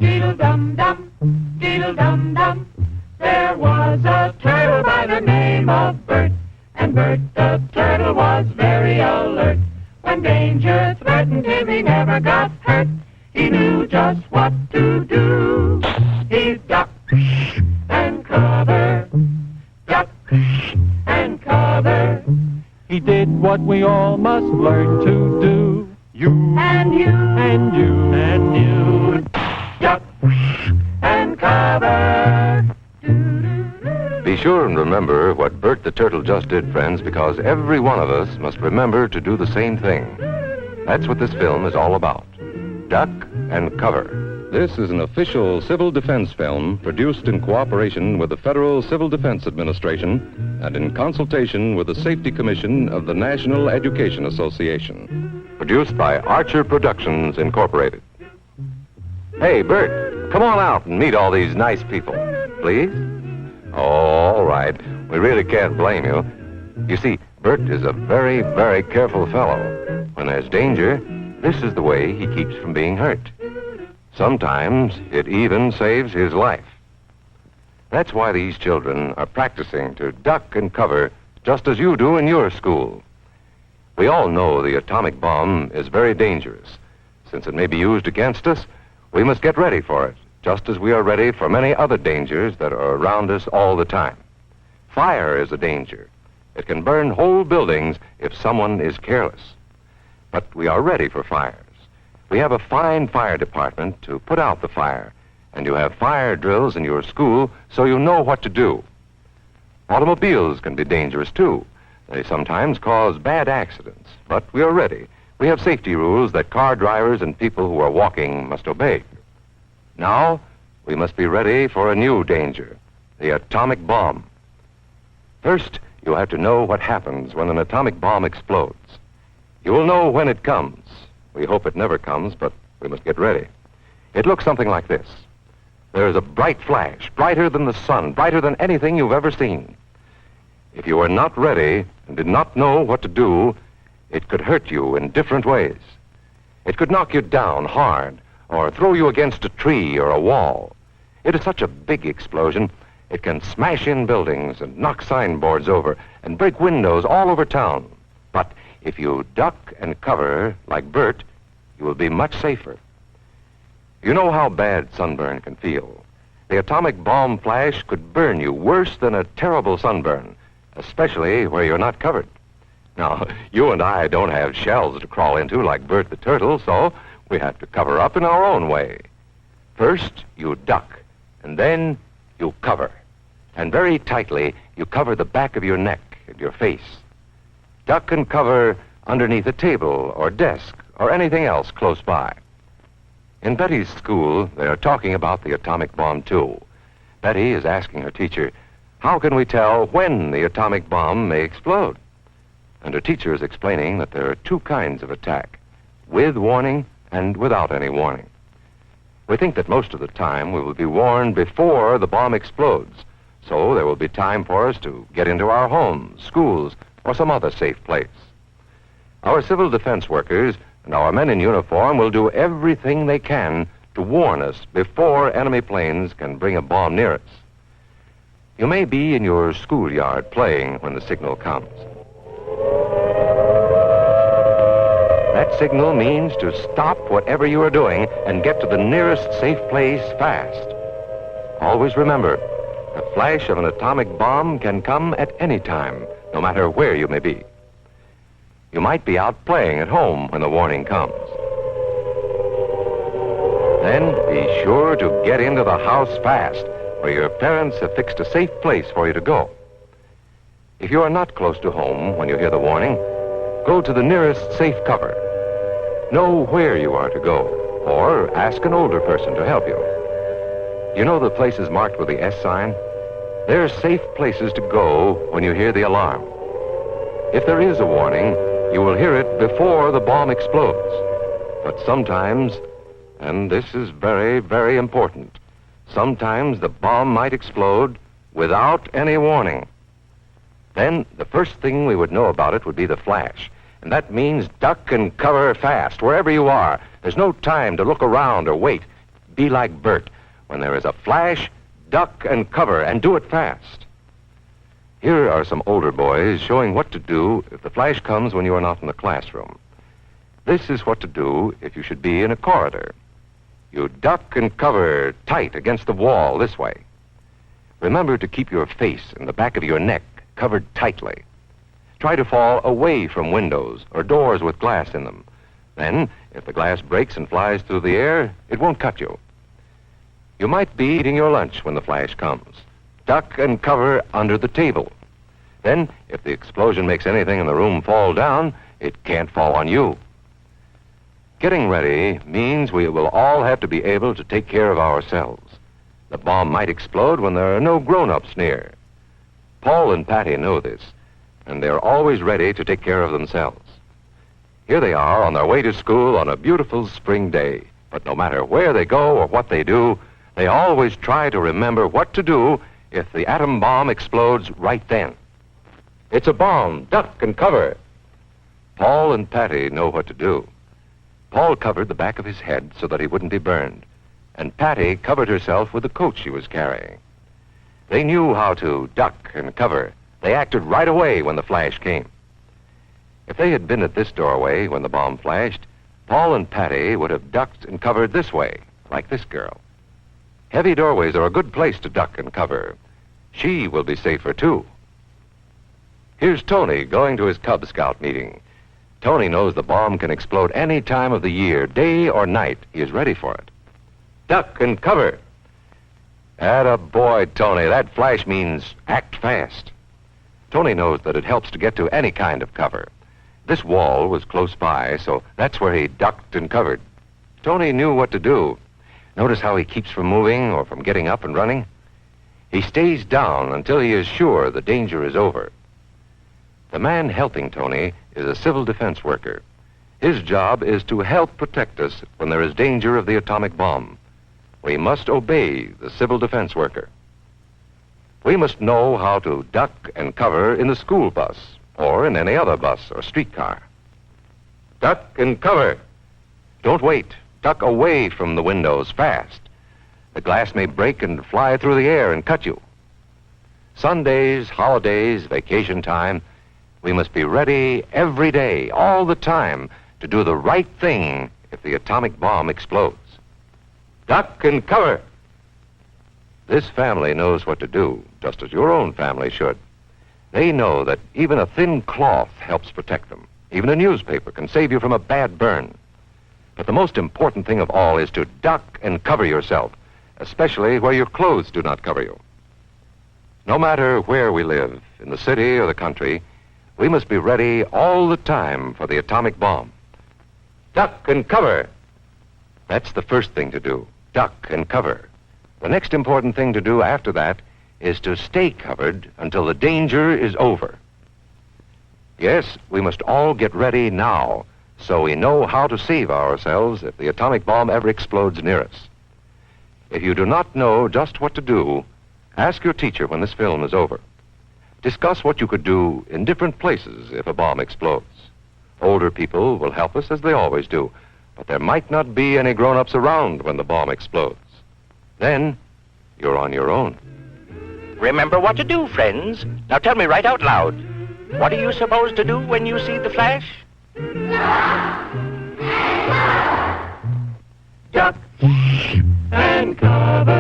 Deedle-dum-dum, deedle-dum-dum. There was a turtle by the name of Bert, and Bert the Turtle was very alert. When danger threatened him, he never got hurt. He knew just what to do. He'd duck and cover, duck and cover. He did what we all must learn to do. You and you and you and you, duck and cover. Be sure and remember what Bert the Turtle just did, friends, because every one of us must remember to do the same thing. That's what this film is all about. Duck and cover. This is an official civil defense film produced in cooperation with the Federal Civil Defense Administration and in consultation with the Safety Commission of the National Education Association. Produced by Archer Productions, Incorporated. Hey, Bert, come on out and meet all these nice people, please. Oh, all right. We really can't blame you. You see, Bert is a very, very careful fellow. When there's danger, this is the way he keeps from being hurt. Sometimes it even saves his life. That's why these children are practicing to duck and cover just as you do in your school. We all know the atomic bomb is very dangerous. Since it may be used against us, we must get ready for it, just as we are ready for many other dangers that are around us all the time. Fire is a danger. It can burn whole buildings if someone is careless. But we are ready for fires. We have a fine fire department to put out the fire, and you have fire drills in your school so you know what to do. Automobiles can be dangerous, too. They sometimes cause bad accidents, but we are ready. We have safety rules that car drivers and people who are walking must obey. Now, we must be ready for a new danger, the atomic bomb. First, you have to know what happens when an atomic bomb explodes. You will know when it comes. We hope it never comes, but we must get ready. It looks something like this. There is a bright flash, brighter than the sun, brighter than anything you've ever seen. If you are not ready and did not know what to do, it could hurt you in different ways. It could knock you down hard or throw you against a tree or a wall. It is such a big explosion, it can smash in buildings and knock signboards over and break windows all over town. But if you duck and cover like Bert, you will be much safer. You know how bad sunburn can feel. The atomic bomb flash could burn you worse than a terrible sunburn, especially where you're not covered. Now, you and I don't have shells to crawl into like Bert the Turtle, so we have to cover up in our own way. First, you duck, and then you cover. And very tightly, you cover the back of your neck and your face. Duck and cover underneath a table or desk or anything else close by. In Betty's school, they are talking about the atomic bomb, too. Betty is asking her teacher, how can we tell when the atomic bomb may explode? And her teacher is explaining that there are two kinds of attack, with warning and without any warning. We think that most of the time we will be warned before the bomb explodes, so there will be time for us to get into our homes, schools, or some other safe place. Our civil defense workers and our men in uniform will do everything they can to warn us before enemy planes can bring a bomb near us. You may be in your schoolyard playing when the signal comes. That signal means to stop whatever you are doing and get to the nearest safe place fast. Always remember, the flash of an atomic bomb can come at any time, no matter where you may be. You might be out playing at home when the warning comes. Then be sure to get into the house fast, where your parents have fixed a safe place for you to go. If you are not close to home when you hear the warning, go to the nearest safe cover. Know where you are to go, or ask an older person to help you. You know the places marked with the S sign? They're safe places to go when you hear the alarm. If there is a warning, you will hear it before the bomb explodes. But sometimes, and this is very, very important, sometimes the bomb might explode without any warning. Then the first thing we would know about it would be the flash. And that means duck and cover fast, wherever you are. There's no time to look around or wait. be like Bert. When there is a flash, duck and cover, and do it fast. Here are some older boys showing what to do if the flash comes when you are not in the classroom. This is what to do if you should be in a corridor. You duck and cover tight against the wall this way. Remember to keep your face and the back of your neck covered tightly. Try to fall away from windows or doors with glass in them. Then, if the glass breaks and flies through the air, it won't cut you. You might be eating your lunch when the flash comes. Duck and cover under the table. Then, if the explosion makes anything in the room fall down, it can't fall on you. Getting ready means we will all have to be able to take care of ourselves. The bomb might explode when there are no grown-ups near. Paul and Patty know this, and they're always ready to take care of themselves. Here they are on their way to school on a beautiful spring day. But no matter where they go or what they do, they always try to remember what to do if the atom bomb explodes right then. It's a bomb. Duck and cover. Paul and Patty know what to do. Paul covered the back of his head so that he wouldn't be burned, and Patty covered herself with the coat she was carrying. They knew how to duck and cover. They acted right away when the flash came. If they had been at this doorway when the bomb flashed, Paul and Patty would have ducked and covered this way, like this girl. Heavy doorways are a good place to duck and cover. She will be safer, too. Here's Tony going to his Cub Scout meeting. Tony knows the bomb can explode any time of the year, day or night. He is ready for it. Duck and cover. Attaboy, Tony. That flash means act fast. Tony knows that it helps to get to any kind of cover. This wall was close by, so that's where he ducked and covered. Tony knew what to do. Notice how he keeps from moving or from getting up and running? He stays down until he is sure the danger is over. The man helping Tony is a civil defense worker. His job is to help protect us when there is danger of the atomic bomb. We must obey the civil defense worker. We must know how to duck and cover in the school bus or in any other bus or streetcar. Duck and cover. Don't wait. Duck away from the windows fast. The glass may break and fly through the air and cut you. Sundays, holidays, vacation time, we must be ready every day, all the time, to do the right thing if the atomic bomb explodes. Duck and cover. This family knows what to do, just as your own family should. They know that even a thin cloth helps protect them. Even a newspaper can save you from a bad burn. But the most important thing of all is to duck and cover yourself, especially where your clothes do not cover you. No matter where we live, in the city or the country, we must be ready all the time for the atomic bomb. Duck and cover. That's the first thing to do, duck and cover. The next important thing to do after that is to stay covered until the danger is over. Yes, we must all get ready now so we know how to save ourselves if the atomic bomb ever explodes near us. If you do not know just what to do, ask your teacher when this film is over. Discuss what you could do in different places if a bomb explodes. Older people will help us as they always do, but there might not be any grown-ups around when the bomb explodes. Then, you're on your own. Remember what to do, friends. Now tell me right out loud. What are you supposed to do when you see the flash? Duck and cover.